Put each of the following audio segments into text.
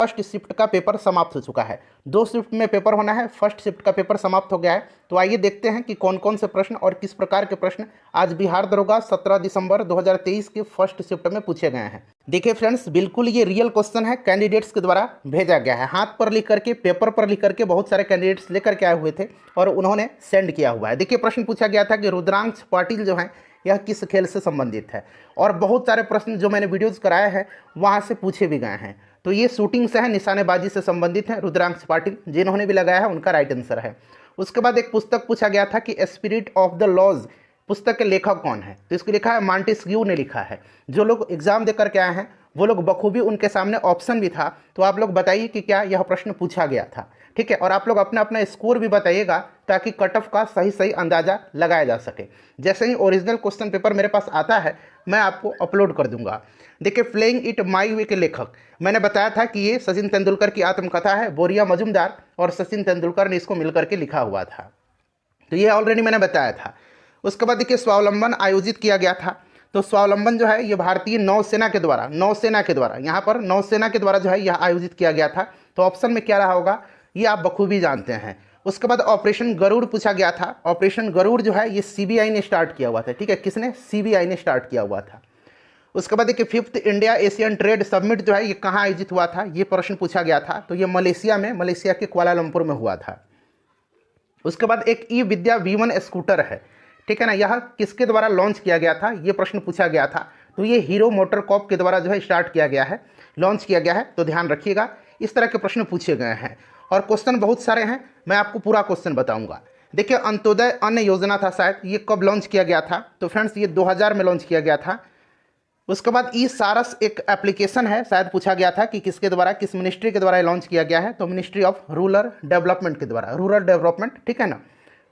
First shift का paper समाप्त हो चुका है। 2 शिफ्ट में पेपर होना है, फर्स्ट शिफ्ट का पेपर समाप्त हो गया है। तो आइए देखते हैं कि कौन कौन से प्रश्न और किस प्रकार के प्रश्न आज बिहार दरोगा 17 दिसंबर 2023 के फर्स्ट शिफ्ट में पूछे गए हैं। देखिए फ्रेंड्स, बिल्कुल ये रियल क्वेश्चन है, कैंडिडेट्स के द्वारा भेजा गया है। हाथ पर लिख करके, पेपर पर लिख करके बहुत सारे कैंडिडेट्स लेकर के आए हुए थे और उन्होंने सेंड किया हुआ है। देखिए प्रश्न पूछा गया था कि रुद्रांश पाटिल जो है यह किस खेल से संबंधित है, और बहुत सारे प्रश्न जो मैंने वीडियोज़ कराए हैं वहाँ से पूछे भी गए हैं। तो ये शूटिंग से है, निशानेबाजी से संबंधित है। रुद्रांश पाटिल जिन्होंने भी लगाया है उनका राइट आंसर है। उसके बाद एक पुस्तक पूछा गया था कि स्पिरिट ऑफ द लॉज पुस्तक के लेखक कौन है, तो इसको लिखा है मॉन्टेस्क्यू ने लिखा है। जो लोग एग्जाम देकर के आए हैं वो लोग बखूबी, उनके सामने ऑप्शन भी था, तो आप लोग बताइए कि क्या यह प्रश्न पूछा गया था। ठीक है, और आप लोग अपना अपना स्कोर भी बताइएगा ताकि कट ऑफ का सही सही अंदाजा लगाया जा सके। जैसे ही ओरिजिनल क्वेश्चन पेपर मेरे पास आता है मैं आपको अपलोड कर दूंगा। देखिए प्लेइंग इट माई वे के लेखक मैंने बताया था कि ये सचिन तेंदुलकर की आत्मकथा है। बोरिया मजूमदार और सचिन तेंदुलकर ने इसको मिलकर के लिखा हुआ था, तो ये ऑलरेडी मैंने बताया था। उसके बाद देखिए स्वावलंबन आयोजित किया गया था। तो स्वावलंबन जो है ये भारतीय नौसेना के द्वारा यहाँ पर नौसेना के द्वारा जो है यह आयोजित किया गया था। तो ऑप्शन में क्या रहा होगा ये आप बखूबी जानते हैं। उसके बाद ऑपरेशन गरुड़ पूछा गया था। ऑपरेशन गरुड़ जो है ये सीबीआई ने स्टार्ट किया हुआ था। ठीक है, किसने? सीबीआई ने स्टार्ट किया हुआ था। उसके बाद देखिए 5th India Asian trade summit जो है ये कहाँ आयोजित हुआ था, ये प्रश्न पूछा गया था। तो ये मलेशिया के कुआलालंपुर में हुआ था। उसके बाद एक ई विद्या V1 स्कूटर है, ठीक है ना, यह किसके द्वारा लॉन्च किया गया था, ये प्रश्न पूछा गया था। तो ये हीरो मोटरकॉर्प के द्वारा जो है स्टार्ट किया गया है, लॉन्च किया गया है। तो ध्यान रखिएगा, इस तरह के प्रश्न पूछे गए हैं और क्वेश्चन बहुत सारे हैं, मैं आपको पूरा क्वेश्चन बताऊंगा। देखिए अंत्योदय अन्न योजना था शायद, ये कब लॉन्च किया गया था, तो फ्रेंड्स ये 2000 में लॉन्च किया गया था। उसके बाद ई सारस एक एप्लीकेशन है, शायद पूछा गया था कि किसके द्वारा, किस मिनिस्ट्री के द्वारा लॉन्च किया गया है, तो मिनिस्ट्री ऑफ रूरल डेवलपमेंट के द्वारा, रूरल डेवलपमेंट, ठीक है ना,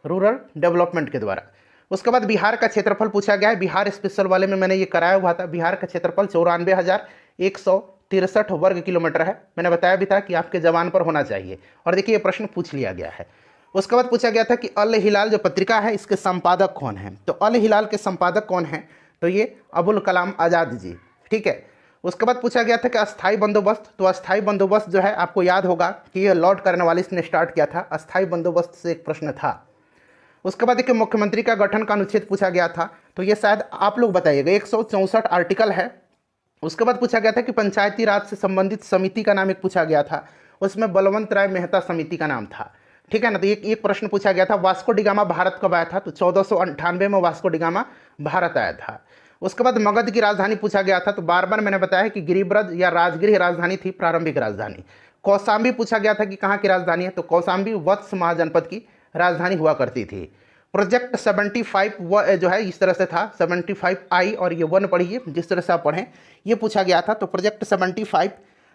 रूरल डेवलपमेंट के द्वारा। उसके बाद बिहार का क्षेत्रफल पूछा गया है। बिहार स्पेशल वाले में मैंने ये कराया हुआ था। बिहार का क्षेत्रफल 94,163 वर्ग किलोमीटर है। मैंने बताया भी था कि आपके जवान पर होना चाहिए, और देखिए ये प्रश्न पूछ लिया गया है। उसके बाद पूछा गया था कि अल हिलाल जो पत्रिका है इसके संपादक कौन है, तो अल हिलाल के संपादक कौन है, तो ये अबुल कलाम आज़ाद जी। ठीक है, उसके बाद पूछा गया था कि अस्थाई बंदोबस्त, तो अस्थाई बंदोबस्त जो है आपको याद होगा कि ये लॉर्ड कॉर्नवालिस ने स्टार्ट किया था। अस्थाई बंदोबस्त से एक प्रश्न था। उसके बाद देखिए मुख्यमंत्री का गठन का अनुच्छेद पूछा गया था, तो ये शायद आप लोग बताइएगा, 164 आर्टिकल है। उसके बाद पूछा गया था कि पंचायती राज से संबंधित समिति का नाम एक पूछा गया था, उसमें बलवंत राय मेहता समिति का नाम था। ठीक है ना, तो एक प्रश्न पूछा गया था, वास्को डिगामा भारत कब आया था, तो 1498 में वास्को डिगामा भारत आया था। उसके बाद मगध की राजधानी पूछा गया था, तो बार बार मैंने बताया कि गिरिब्रज या राजगिर राजधानी थी, प्रारंभिक राजधानी। कौशाम्बी पूछा गया था कि कहाँ की राजधानी है, तो कौशाम्बी वत्स महाजनपद की राजधानी हुआ करती थी। प्रोजेक्ट 75 वो जो है इस तरह से था, 75I और ये 1 पढ़िए जिस तरह से आप पढ़ें, ये पूछा गया था। तो प्रोजेक्ट 75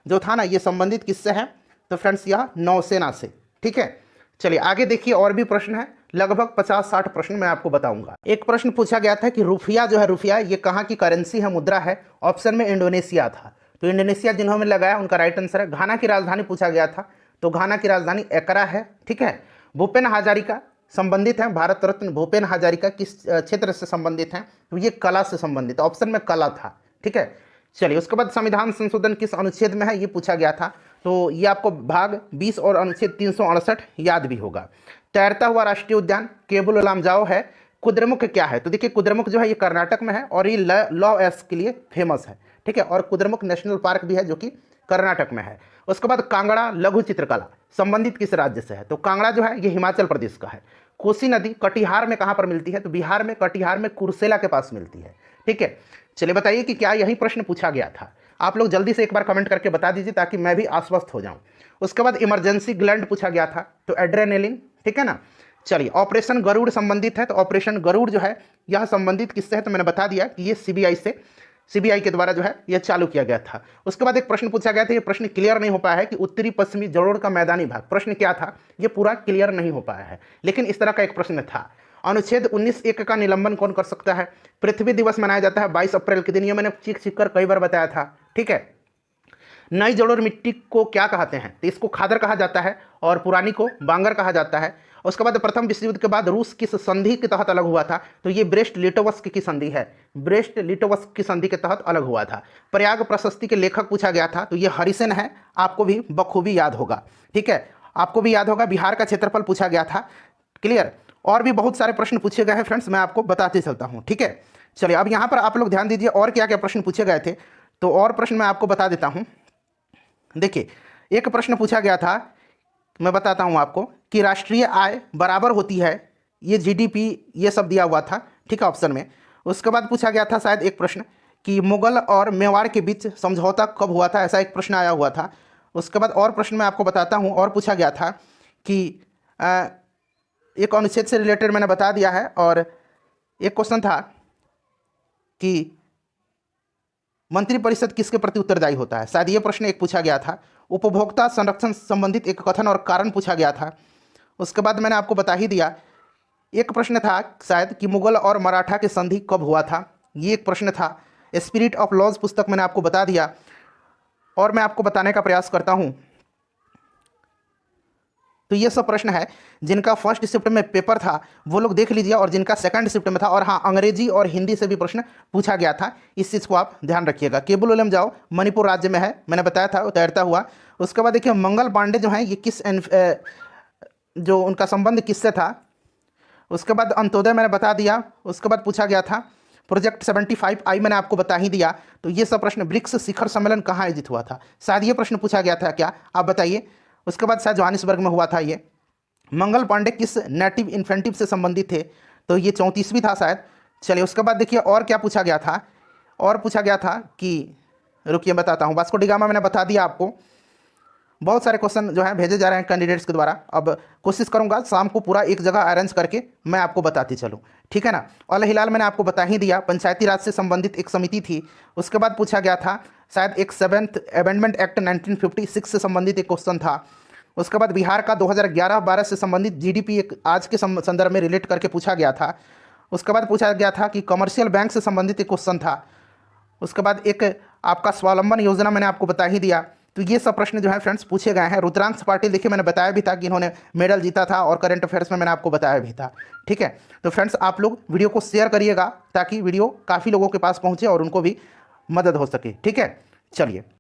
जो था ना ये संबंधित किससे है, तो फ्रेंड्स यह नौसेना से। ठीक है, चलिए आगे देखिए, और भी प्रश्न है, लगभग 50-60 प्रश्न मैं आपको बताऊंगा। एक प्रश्न पूछा गया था कि रुपया जो है, रुपया ये कहाँ की करेंसी है, मुद्रा है, ऑप्शन में इंडोनेशिया था। तो इंडोनेशिया जिन्होंने लगाया उनका राइट आंसर है। घाना की राजधानी पूछा गया था, तो घाना की राजधानी एकरा है। ठीक है, भूपेन हजारिका संबंधित है, भारत रत्न भूपेन हजारिका किस क्षेत्र से संबंधित हैं, तो ये कला से संबंधित, ऑप्शन में कला था। ठीक है, चलिए उसके बाद संविधान संशोधन किस अनुच्छेद में है, ये पूछा गया था। तो ये आपको भाग 20 और अनुच्छेद 368 याद भी होगा। तैरता हुआ राष्ट्रीय उद्यान केबुल लामजाओ है। कुद्रेमुख क्या है, तो देखिए कुद्रेमुख जो है ये कर्नाटक में है और ये लॉ एस के लिए फेमस है। ठीक है, और कुद्रेमुख नेशनल पार्क भी है जो कि कर्नाटक में है। उसके बाद कांगड़ा लघु चित्रकला संबंधित किस राज्य से है, तो कांगड़ा जो है ये हिमाचल प्रदेश का है। कोसी नदी कटिहार में कहाँ पर मिलती है, तो बिहार में कटिहार में कुर्सेला के पास मिलती है। ठीक है, चलिए बताइए कि क्या यही प्रश्न पूछा गया था। आप लोग जल्दी से एक बार कमेंट करके बता दीजिए ताकि मैं भी आश्वस्त हो जाऊं। उसके बाद इमरजेंसी ग्लैंड पूछा गया था, तो एड्रेनलिन। ठीक है ना, चलिए ऑपरेशन गरुड़ संबंधित है, तो ऑपरेशन गरुड़ जो है यह संबंधित किससे है, तो मैंने बता दिया कि ये सीबीआई के द्वारा जो है यह चालू किया गया था। उसके बाद एक प्रश्न पूछा गया था, ये प्रश्न क्लियर नहीं हो पाया है कि उत्तरी पश्चिमी जलोढ़ का मैदानी भाग, प्रश्न क्या था, ये पूरा क्लियर नहीं हो पाया है, लेकिन इस तरह का एक प्रश्न था। अनुच्छेद 19(1) का निलंबन कौन कर सकता है। पृथ्वी दिवस मनाया जाता है 22 अप्रैल के दिन, ये मैंने चीख कर कई बार बताया था। ठीक है, नई जलोढ़ मिट्टी को क्या कहते हैं, तो इसको खादर कहा जाता है और पुरानी को बांगर कहा जाता है। उसके बाद प्रथम विश्व युद्ध के बाद रूस किस संधि के तहत अलग हुआ था? तो ये ब्रेस्ट लिटोवस्क की संधि है, ब्रेस्ट लिटोवस्क की संधि के तहत अलग हुआ था। प्रयाग प्रशस्ति के लेखक पूछा गया था, तो ये हरिसेन है, आपको भी बखूबी याद होगा। ठीक है, आपको भी याद होगा। बिहार का क्षेत्रफल पूछा गया था। क्लियर। और भी बहुत सारे प्रश्न पूछे गए हैं फ्रेंड्स, मैं आपको बताते चलता हूँ। ठीक है, चलिए अब यहाँ पर आप लोग ध्यान दीजिए और क्या क्या प्रश्न पूछे गए थे। तो और प्रश्न मैं आपको बता देता हूँ। देखिए, एक प्रश्न पूछा गया था, मैं बताता हूँ आपको, कि राष्ट्रीय आय बराबर होती है, ये जीडीपी ये सब दिया हुआ था। ठीक है, ऑप्शन में। उसके बाद पूछा गया था शायद एक प्रश्न कि मुगल और मेवाड़ के बीच समझौता कब हुआ था, ऐसा एक प्रश्न आया हुआ था। उसके बाद और प्रश्न मैं आपको बताता हूँ। और पूछा गया था कि एक अनुच्छेद से रिलेटेड मैंने बता दिया है। और एक क्वेश्चन था कि मंत्रिपरिषद किसके प्रति उत्तरदायी होता है, शायद ये प्रश्न एक पूछा गया था। उपभोक्ता संरक्षण संबंधित एक कथन और कारण पूछा गया था। उसके बाद मैंने आपको बता ही दिया। एक प्रश्न था शायद कि मुगल और मराठा के संधि कब हुआ था, ये एक प्रश्न था। स्पिरिट ऑफ लॉज पुस्तक मैंने आपको बता दिया। और मैं आपको बताने का प्रयास करता हूँ। तो ये सब प्रश्न है जिनका फर्स्ट शिफ्ट में पेपर था वो लोग देख लीजिए, और जिनका सेकंड शिफ्ट में था। और हाँ, अंग्रेजी और हिंदी से भी प्रश्न पूछा गया था, इस चीज़ को आप ध्यान रखिएगा। केबुल उलम जाओ मणिपुर राज्य में है, मैंने बताया था, वो तैरता हुआ। उसके बाद देखिए मंगल पांडे जो हैं ये किस जो उनका संबंध किससे था। उसके बाद अंत्योदय मैंने बता दिया। उसके बाद पूछा गया था प्रोजेक्ट 75I, मैंने आपको बता ही दिया। तो ये सब प्रश्न, ब्रिक्स शिखर सम्मेलन कहाँ आयोजित हुआ था, शायद ये प्रश्न पूछा गया था क्या, आप बताइए। उसके बाद शायद जोहानिसबर्ग में हुआ था ये। मंगल पांडे किस नेटिव इन्फेंटिव से संबंधित थे, तो ये 34वीं था शायद। चलिए उसके बाद देखिए और क्या पूछा गया था। और पूछा गया था कि, रुकिए बताता हूँ, वास्को डी गामा मैंने बता दिया आपको। बहुत सारे क्वेश्चन जो हैं भेजे जा रहे हैं कैंडिडेट्स के द्वारा। अब कोशिश करूंगा शाम को पूरा एक जगह अरेंज करके मैं आपको बताती चलूँ, ठीक है ना। अल हिलाल मैंने आपको बता ही दिया, पंचायती राज से संबंधित एक समिति थी। उसके बाद पूछा गया था शायद एक 7th अमेंडमेंट एक्ट 1956 से संबंधित एक क्वेश्चन था। उसके बाद बिहार का 2011-12 से संबंधित जीडीपी एक आज के संदर्भ में रिलेट करके पूछा गया था। उसके बाद पूछा गया था कि कमर्शियल बैंक से संबंधित एक क्वेश्चन था। उसके बाद एक आपका स्वावलंबन योजना मैंने आपको बता ही दिया। तो ये सब प्रश्न जो है फ्रेंड्स पूछे गए हैं। रुद्रांश पाटिल देखिए मैंने बताया भी था कि इन्होंने मेडल जीता था, और करंट अफेयर्स में मैंने आपको बताया भी था। ठीक है, तो फ्रेंड्स आप लोग वीडियो को शेयर करिएगा ताकि वीडियो काफ़ी लोगों के पास पहुँचे और उनको भी मदद हो सके। ठीक है, चलिए।